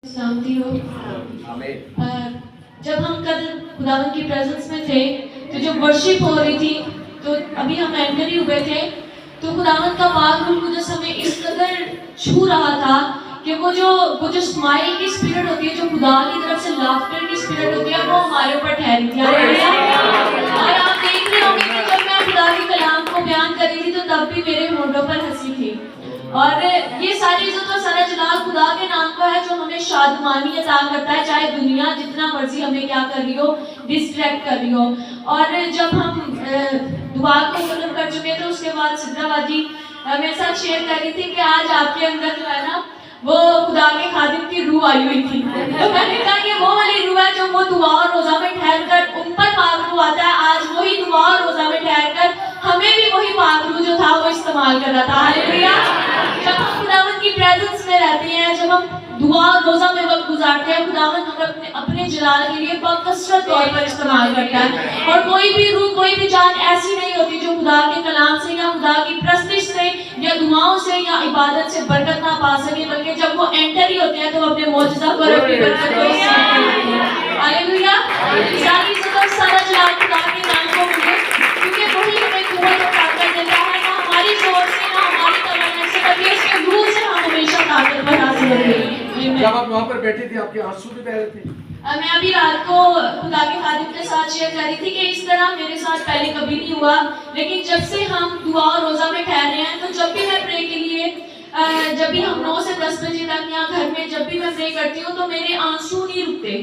سلامتی ہو۔ جب ہم کل خداوند کی پریزنس میں تھے تو جب ورشپ ہو رہی تھی تو ابھی ہم اینٹر ہی ہوئے تھے تو خداوند کا پاک روح القدس ہمیں اس قدر چھو رہا تھا کہ وہ جو اسمائل کی اسپرٹ ہوتی ہے، جو خدا کی طرف سے لافٹر کی اسپرٹ ہوتی ہے، وہ ہمارے اوپر ٹھہری تھی۔ اور آپ دیکھ رہے ہوں گے کہ جب میں خدا کے کلام کو بیان کر رہی تھی تو تب بھی میرے ہونٹوں پر ہنسی تھی۔ اور یہ ساری عزت اور سارا جلال خدا کے نام کو ہے جو ہمیں شادمانی عطا کرتا ہے، چاہے دنیا جتنا مرضی ہمیں کیا کر رہی ہو، ڈسٹریکٹ کر رہی ہو۔ اور جب ہم دعا کو ختم کر چکے تو اس کے بعد سدرا باجی میرے ساتھ شیئر کر رہی تھی کہ آج آپ کے اندر جو ہے نا وہ خدا کے خادم کی روح آئی ہوئی تھی۔ تو میں نے کہا یہ وہ والی روح ہے جو وہ دعا اور روزہ میں ٹھہر کر ان پر پاک روح آتا ہے، آج وہی دعا اور روزہ میں ٹھہر کر ہمیں بھی وہی پاک روح جو تھا وہ استعمال کر رہا تھا۔ ہاللیلویا۔ جب ہم خداوند کی پریزنس میں رہتے ہیں، جب ہم دعا اور روزہ میں وقت گزارتے ہیں، خداوند ہمیں اپنے جلال کے لیے بکثرت طور پر استعمال کرتا ہے۔ اور کوئی بھی روح، کوئی بھی جان ایسی نہیں ہوتی جو خدا کے کلام سے یا خدا کی پرستش سے یا دعاؤں سے یا عبادت سے برکت نہ پا سکے، بلکہ جب وہ انٹر ہی ہوتے ہیں تو وہ اپنے معجزہ پر اپنی برکت کو سیکھتے ہیں۔ ہاللیلویا۔ ساری عزت اور سارا جلال خدا کے نام کو ملے، کیونکہ وہی ہمیں قوت اور طاقت دیتا ہے، نہ ہماری زور سے نہ ہماری توانائی سے، بلکہ اس کے روح سے ہم ہمیشہ طاقت پر حاصل ہوتے ہیں۔ جب آپ وہاں پر بیٹھے تھے آپ کے آنسو بھی بہ رہے تھے؟ میں ابھی رات کو خدا کے خادم کے ساتھ شیئر کر رہی تھی کہ اس طرح میرے ساتھ پہلے کبھی نہیں ہوا، لیکن جب سے ہم دعا اور روزہ میں ٹھہر رہے ہیں تو جب بھی میں پرے کے لیے جب بھی ہم 9 سے 10 بجے تک یہاں گھر میں جب بھی میں پرے کرتی ہوں تو میرے آنسو نہیں رکتے۔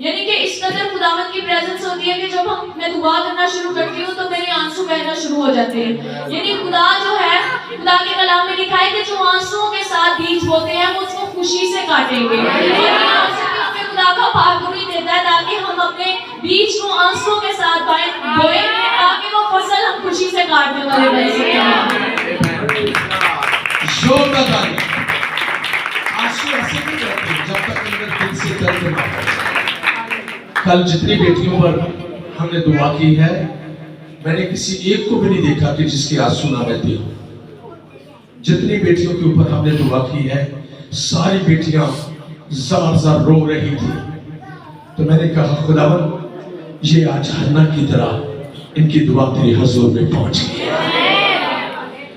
یعنی کہ اس قدر خداوند کی پریزنس ہوتی ہے کہ جب میں دعا کرنا شروع کرتی ہوں تو میرے آنسو بہنا شروع ہو جاتے ہیں۔ یعنی خدا جو ہے، خدا کے کلام میں لکھا ہے کہ جو آنسوؤں کے ساتھ بیج بوتے ہیں وہ اس کو خوشی سے کاٹیں گے۔ اور یہ آنسو بھی ہمیں خدا کا پاک روح دیتا ہے تاکہ ہم اپنے بیج کو آنسوؤں کے ساتھ بوئیں تاکہ وہ فصل ہم خوشی سے کاٹنے والے بن سکیں۔ زوردار آنسو ایسے نہیں رہتے جب تک اندر دل سے درد نہ ہو۔ کل جتنی بیٹیوں پر ہم نے دعا کی ہے، میں نے کسی ایک کو بھی نہیں دیکھا کہ جس کے آنسو نہ بہتے ہو۔ جتنی بیٹیوں کے اوپر ہم نے دعا کی ہے، ساری بیٹیاں زار زار رو رہی تھی۔ تو میں نے کہا خداوند یہ آج حنا کی طرح ان کی دعا تیرے حضور میں پہنچ گئی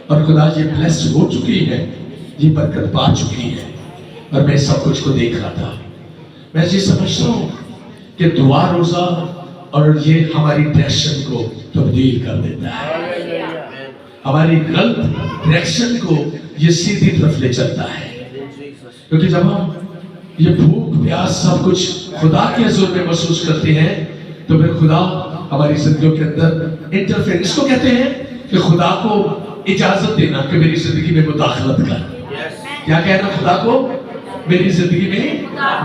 اور خدا یہ بلیسڈ ہو چکی ہے، یہ برکت پا چکی ہے۔ اور میں سب کچھ کو دیکھ رہا تھا، میں یہ سمجھتا ہوں کہ دعا روزہ اور یہ ہماری ڈائریکشن کو تبدیل کر دیتا ہے، ہماری غلط ڈائریکشن کو یہ سیدھی طرف لے چلتا ہے۔ کیونکہ جب ہم یہ بھوک پیاس سب کچھ خدا کے حضور میں محسوس کرتے ہیں تو پھر خدا ہماری زندگیوں کے اندر انٹرفیئر، اس کو کہتے ہیں کہ خدا کو اجازت دینا کہ میری زندگی میں مداخلت کر۔ کیا کہنا؟ خدا کو میری زندگی میں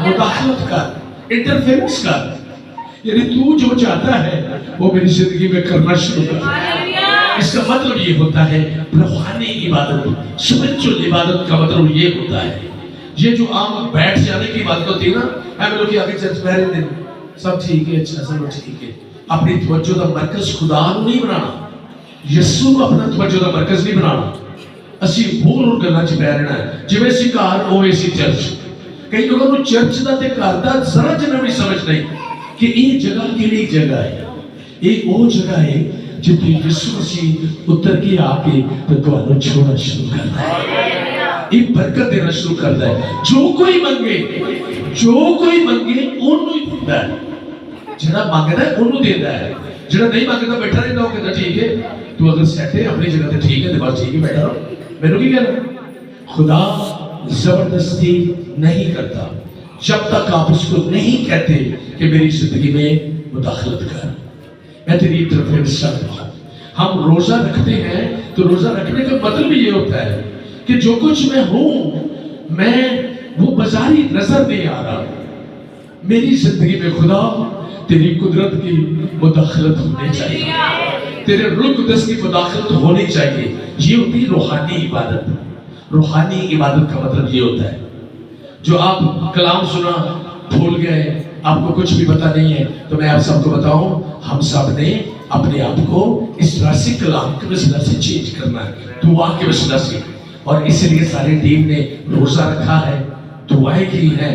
مداخلت کر، انٹرفیئرنس کر، یعنی تو جو چاہتا ہے وہ میری زندگی میں کرنا شروع کر۔ اس کا مطلب یہ ہوتا ہے روحانی عبادت، اسپرچول عبادت کا مطلب یہ ہوتا ہے، یہ جو عام بیٹھ جانے کی بات ہوتی ہے نا، ہم لوگ آگے چرچ پہرے دن سب ٹھیک ہے، اچھا سب ٹھیک ہے، اپنی توجہ کا مرکز خدا نہیں بنانا، یسوع کو اپنا توجہ کا مرکز نہیں بنانا۔ اسی ہور گلاں چ بہ رہنا ہے، جویں سی گھر اوویں سی چرچ۔ کئی لوگوں کو چرچ دا تے گھر دا ذرا جنا بھی سمجھ نہیں کہ یہ جگہ کیڑی جگہ ہے، یہ وہ جگہ ہے جتھے یسوع مسیح اتر کے آ کے تانوں چھوڑنا شروع کرتا ہے، یہ برکت دینا شروع کرتا ہے۔ جو کوئی منگے اونوں ہی دیندا ہے، جڑا مانگدا ہے اونوں دیندا ہے، جڑا نہیں مانگدا بیٹھا رہندا وہ کہتا ٹھیک ہے تو اگر سیٹ ہے اپنی جگہ تے ٹھیک ہے تے بس ٹھیک ہے بیٹھا رہو، میرے کی کہنا؟ خدا زبردستی نہیں کرتا جب تک آپ اس کو نہیں کہتے کہ میری زندگی میں مداخلت کر، میں تیری طرف انسان ہوں۔ ہم روزہ رکھتے ہیں تو روزہ رکھنے کا مطلب یہ ہوتا ہے کہ جو کچھ میں ہوں میں وہ بظاہری نظر نہیں آ رہا، میری زندگی میں خدا تیری قدرت کی مداخلت ہونی چاہیے، تیرے روح القدس کی مداخلت ہونی چاہیے۔ یہ ہوتی ہے روحانی عبادت۔ روحانی عبادت کا مطلب یہ ہوتا ہے جو آپ کلام سنا بھول گئے، آپ کو کچھ بھی پتہ نہیں ہے، تو میں آپ سب کو بتاؤں ہم سب نے اپنے آپ کو اس طرح سے کلام کے وسیلہ سے چینج کرنا ہے، دعا کے وسیلہ سے۔ اور اس لیے ساری ٹیم نے روزہ رکھا ہے، دعائیں کی ہیں،